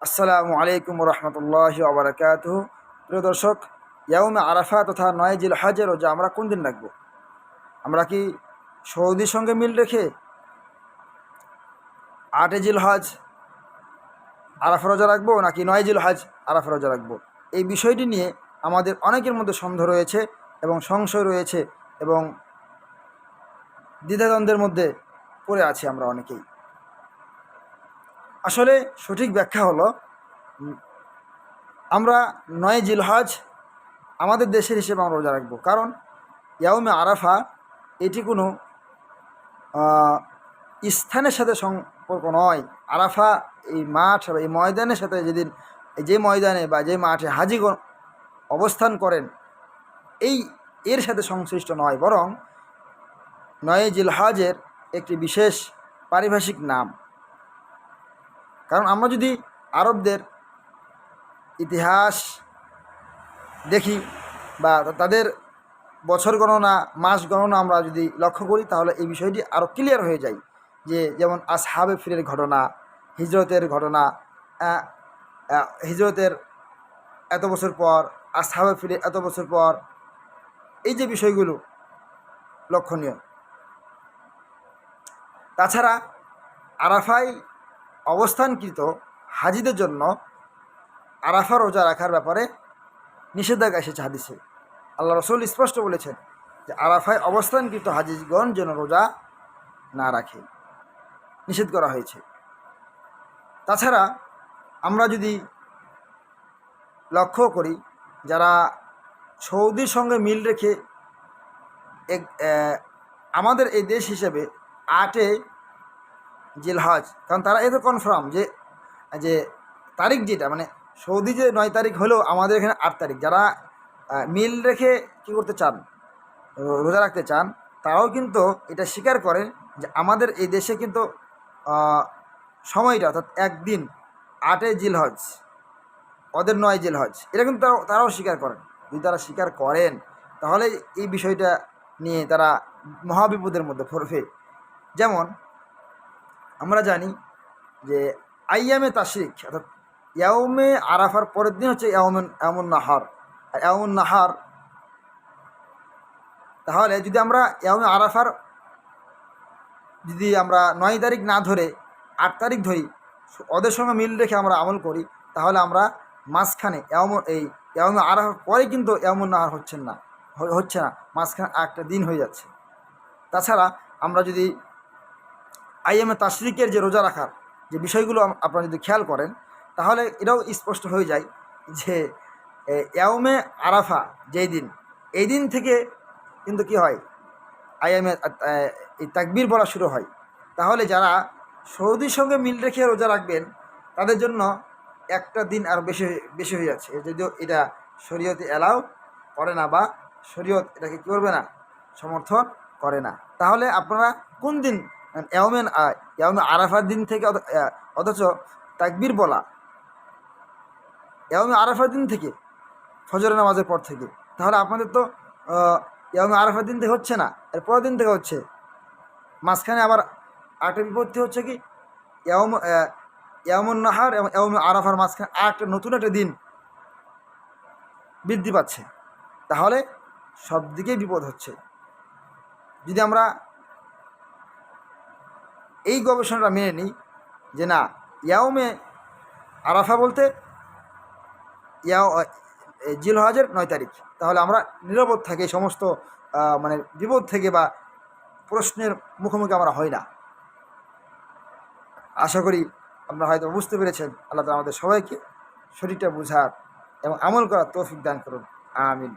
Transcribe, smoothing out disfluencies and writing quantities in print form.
আসসালামু আলাইকুম রহমতুল্লাহি ওয়া বারাকাতুহু। প্রিয় দর্শক, ইয়াউমে আরাফা তথা ৯ জিলহজের রোজা আমরা কোন দিন রাখবো? আমরা কি সৌদির সঙ্গে মিল রেখে ৮ জিলহজ আরাফা রোজা রাখবো, নাকি ৯ জিলহজ আরাফা রোজা রাখবো? এই বিষয়টি নিয়ে আমাদের অনেকের মধ্যে সন্দেহ রয়েছে এবং সংশয় রয়েছে এবং দ্বিধাদ্বন্দ্বের মধ্যে পড়ে আছি আমরা অনেকেই। আসলে সঠিক ব্যাখ্যা হলো, আমরা ৯ জিলহজ আমাদের দেশের হিসেবে আমরা রোজা রাখবো। কারণ ইয়াউমে আরাফা এটি কোনো স্থানের সাথে সম্পর্ক নয়। আরাফা এই মাঠ বা এই ময়দানের সাথে যে ময়দানে বা যে মাঠে হাজিগণ অবস্থান করেন এই এর সাথে সংশ্লিষ্ট নয়, বরং ৯ জিলহজের একটি বিশেষ পারিভাষিক নাম। কারণ আমরা যদি আরবদের ইতিহাস দেখি বা তাদের বছর গণনা, মাস গণনা আমরা যদি লক্ষ্য করি, তাহলে এই বিষয়টি আরও ক্লিয়ার হয়ে যায়। যে যেমন আসহাবে ফিরের ঘটনা, হিজরতের ঘটনা, হিজরতের এত বছর পর, আসহাবে ফিরে এত বছর পর, এই যে বিষয়গুলো লক্ষণীয়। তাছাড়া আরাফায় অবস্থানকৃত হাজিদের জন্য আরাফা রোজা রাখার ব্যাপারে নিষেধাজ্ঞা এসেছে হাদিসে। আল্লাহ রসুল স্পষ্ট বলেছেন যে আরাফায় অবস্থানকৃত হাজিগণ যেন রোজা না রাখে, নিষেধ করা হয়েছে। তাছাড়া আমরা যদি লক্ষ্য করি, যারা সৌদির সঙ্গে মিল রেখে আমাদের এই দেশ হিসেবে ৮ জিলহজ, কারণ তারা এত কনফার্ম যে যে তারিখ যেটা মানে সৌদি যে ৯ তারিখ হলেও আমাদের এখানে ৮ তারিখ, যারা মিল রেখে কী করতে চান, রোজা রাখতে চান, তারাও কিন্তু এটা স্বীকার করেন যে আমাদের এই দেশে কিন্তু সময়টা অর্থাৎ একদিন ৮ জিলহজ, ওদের ৯ জিলহজ, এটা কিন্তু তারাও স্বীকার করেন। যদি তারা স্বীকার করেন তাহলে এই বিষয়টা নিয়ে তারা মহাবিপদের মধ্যে পড়বে। যেমন আমরা জানি যে আইয়ামে তাশরিক অর্থাৎ ইয়াউমে আরাফার পরের দিন হচ্ছে ইয়াউমুন নাহার। আর ইয়াউমুন নাহার, তাহলে যদি আমরা ইয়াউমে আরাফার যদি আমরা ৯ তারিখ না ধরে ৮ তারিখ ধরি, ওদের সঙ্গে মিল রেখে আমরা আমল করি, তাহলে আমরা মাঝখানে ইয়াউমে আরাফার পরে কিন্তু ইয়াউমুন নাহার হচ্ছে না, মাঝখানে একটা দিন হয়ে যাচ্ছে। তাছাড়া আমরা যদি আইয়ামে তাশরিকের যে রোজা রাখার যে বিষয়গুলো আপনারা যদি খেয়াল করেন, তাহলে এটাও স্পষ্ট হয়ে যায় যে ইয়াউমে আরাফা যেই দিন, এই দিন থেকে কিন্তু কি হয়, আইয়ামে এই তাকবীর বলা শুরু হয়। তাহলে যারা সৌদির সঙ্গে মিল রেখে রোজা রাখবেন তাদের জন্য একটা দিন আর বেশি হয়ে যাচ্ছে, যদিও এটা শরীয়তে অ্যালাউ করে না বা শরীয়ত এটাকে কী করবে না, সমর্থন করে না। তাহলে আপনারা কোন দিন ইয়াউমে আরাফার দিন থেকে, অথচ তাকবীর বলা ইয়াউমে আরাফার দিন থেকে, ফজরের নামাজের পর থেকে, তাহলে আপনাদের তো ইয়াউমে আরাফার দিন থেকে হচ্ছে না, এর পরের দিন থেকে হচ্ছে। মাঝখানে আবার আরেকটা বিপত্তি হচ্ছে কি, ইয়াউমুন নাহার এবং ইয়াউমে আরাফার মাঝখানে আরেকটা নতুন একটা দিন বৃদ্ধি পাচ্ছে। তাহলে সব দিকেই বিপদ হচ্ছে। যদি আমরা এই গবেষণাটা মেনে নিই যে না, ইয়াউমে আরাফা বলতে জিলহজের ৯ তারিখ, তাহলে আমরা নিরাপদ থাকি, সমস্ত মানে বিপদ থেকে বা প্রশ্নের মুখোমুখি আমরা হই না। আশা করি আপনারা হয়তো বুঝতে পেরেছেন। আল্লাহ তাআলা আমাদের সবাইকে সঠিকটা বোঝার এবং আমল করার তৌফিক দান করুন। আমিন।